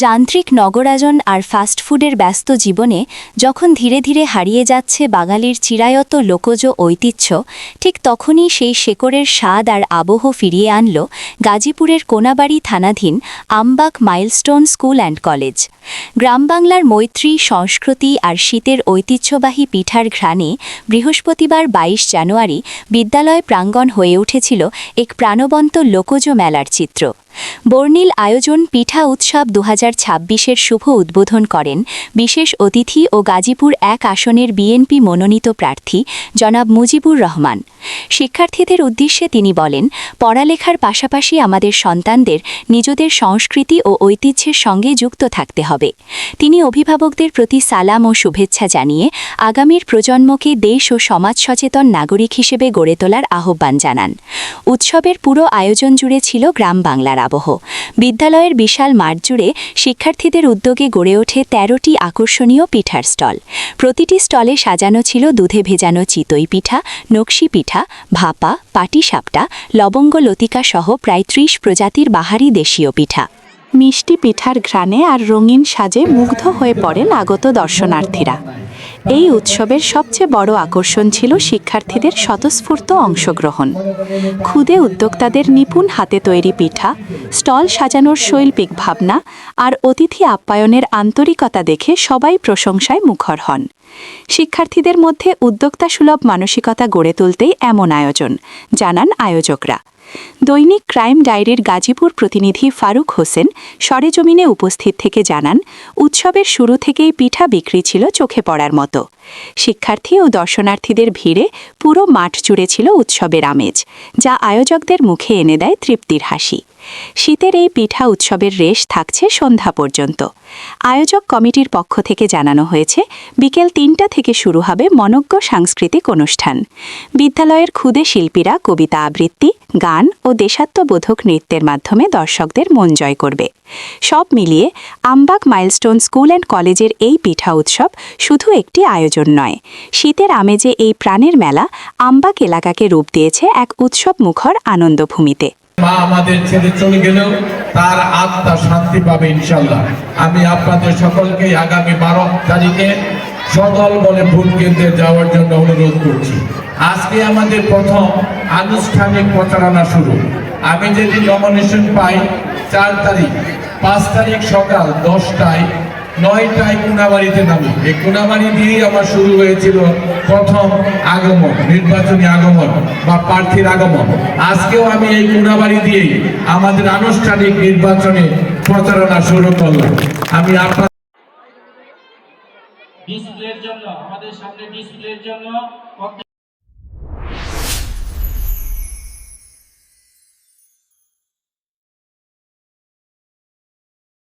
যান্ত্রিক নগরায়ন আর ফাস্টফুডের ব্যস্ত জীবনে যখন ধীরে ধীরে হারিয়ে যাচ্ছে বাঙালির চিরায়ত লোকজ ঐতিহ্য, ঠিক তখনই সেই শেকড়ের স্বাদ আর আবহ ফিরিয়ে আনল গাজীপুরের কোনাবাড়ী থানাধীন Ambag Milestone school and college. গ্রামবাংলার মৈত্রী, সংস্কৃতি আর শীতের ঐতিহ্যবাহী পিঠার ঘ্রাণে বৃহস্পতিবার ২২ জানুয়ারি বিদ্যালয় প্রাঙ্গণ হয়ে উঠেছিল এক প্রাণবন্ত লোকজ মেলার চিত্র। বর্ণিল আয়োজন পিঠা উৎসব ২০২৬-এর শুভ উদ্বোধন করেন বিশেষ অতিথি ও গাজীপুর ১ আসনের বিএনপি মনোনীত প্রার্থী জনাব মুজিবুর রহমান। শিক্ষার্থীদের উদ্দেশ্যে তিনি বলেন, পড়ালেখার পাশাপাশি আমাদের সন্তানদের নিজেদের সংস্কৃতি ও ঐতিহ্যের সঙ্গে যুক্ত থাকতে হবে। তিনি অভিভাবকদের প্রতি সালাম ও শুভেচ্ছা জানিয়ে আগামীর প্রজন্মকে দেশ ও সমাজ সচেতন নাগরিক হিসেবে গড়ে তোলার আহ্বান জানান। উৎসবের পুরো আয়োজন জুড়ে ছিল গ্রাম বাংলার আবহ। বিদ্যালয়ের বিশাল মাঠ জুড়ে শিক্ষার্থীদের উদ্যোগে গড়ে ওঠে ১৩টি আকর্ষণীয় পিঠার স্টল। প্রতিটি স্টলে সাজানো ছিল দুধে ভেজানো চিতই পিঠা, নকশি পিঠা, ভাপা, পাটিসাপটা, লবঙ্গ লতিকা সহ প্রায় ৩০ প্রজাতির বাহারি দেশীয় পিঠা। মিষ্টি পিঠার ঘ্রাণে আর রঙিন সাজে মুগ্ধ হয়ে পড়েন আগত দর্শনার্থীরা। এই উৎসবের সবচেয়ে বড় আকর্ষণ ছিল শিক্ষার্থীদের স্বতঃস্ফূর্ত অংশগ্রহণ। ক্ষুদে উদ্যোক্তাদের নিপুণ হাতে তৈরি পিঠা, স্টল সাজানোর শৈল্পিক ভাবনা আর অতিথি আপ্যায়নের আন্তরিকতা দেখে সবাই প্রশংসায় মুখর হন। শিক্ষার্থীদের মধ্যে উদ্যোক্তাসুলভ মানসিকতা গড়ে তুলতেই এমন আয়োজন, জানান আয়োজকরা। দৈনিক ক্রাইম ডায়েরির গাজীপুর প্রতিনিধি ফারুক হোসেন সরেজমিনে উপস্থিত থেকে জানান, উৎসবের শুরু থেকেই পিঠা বিক্রি ছিল চোখে পড়ার মতো। শিক্ষার্থী ও দর্শনার্থীদের ভিড়ে পুরো মাঠ জুড়ে ছিল উৎসবের আমেজ, যা আয়োজকদের মুখে এনে দেয় তৃপ্তির হাসি। শীতের এই পিঠা উৎসবের রেশ থাকছে সন্ধ্যা পর্যন্ত। আয়োজক কমিটির পক্ষ থেকে জানানো হয়েছে, বিকেল ৩টা থেকে শুরু হবে মনোজ্ঞ সাংস্কৃতিক অনুষ্ঠান। বিদ্যালয়ের ক্ষুদে শিল্পীরা কবিতা আবৃত্তি, গান ও দেশাত্মবোধক নৃত্যের মাধ্যমে দর্শকদের মন জয় করবে। সব মিলিয়ে আমবাগ মাইলস্টোন স্কুল অ্যান্ড কলেজের এই পিঠা উৎসব শুধু একটি আয়োজন নয়, শীতের আমেজে এই প্রাণের মেলা আমবাগ এলাকাকে রূপ দিয়েছে এক উৎসব মুখর আনন্দভূমিতে। মা আমাদের ছেড়ে চলে গেলেও তার আত্মা শান্তি পাবে ইনশাল্লাহ। আমি আপনাদের সকলকে আগামী ১২ তারিখে সদল বলে ভোট কেন্দ্রে যাওয়ার জন্য অনুরোধ করছি। আজকে আমাদের প্রথম আনুষ্ঠানিক প্রচারণা শুরু। আমি যদি নমিনেশন পাই ৪ তারিখ, ৫ তারিখ সকাল ১০টায় ৯টায় কোনাবাড়িতে নামি। এই কোনাবাড়ি দিয়েই আমার শুরু হয়েছিল প্রথম আগমন, নির্বাচনী আগমন বা প্রার্থীর আগমন। আজকেও আমি এই কোনাবাড়ি দিয়েই আমাদের আনুষ্ঠানিক নির্বাচনে প্রচারণা শুরু করলাম। আমি আপনার ডিসপ্লের জন্য, আমাদের সামনে ডিসপ্লের জন্য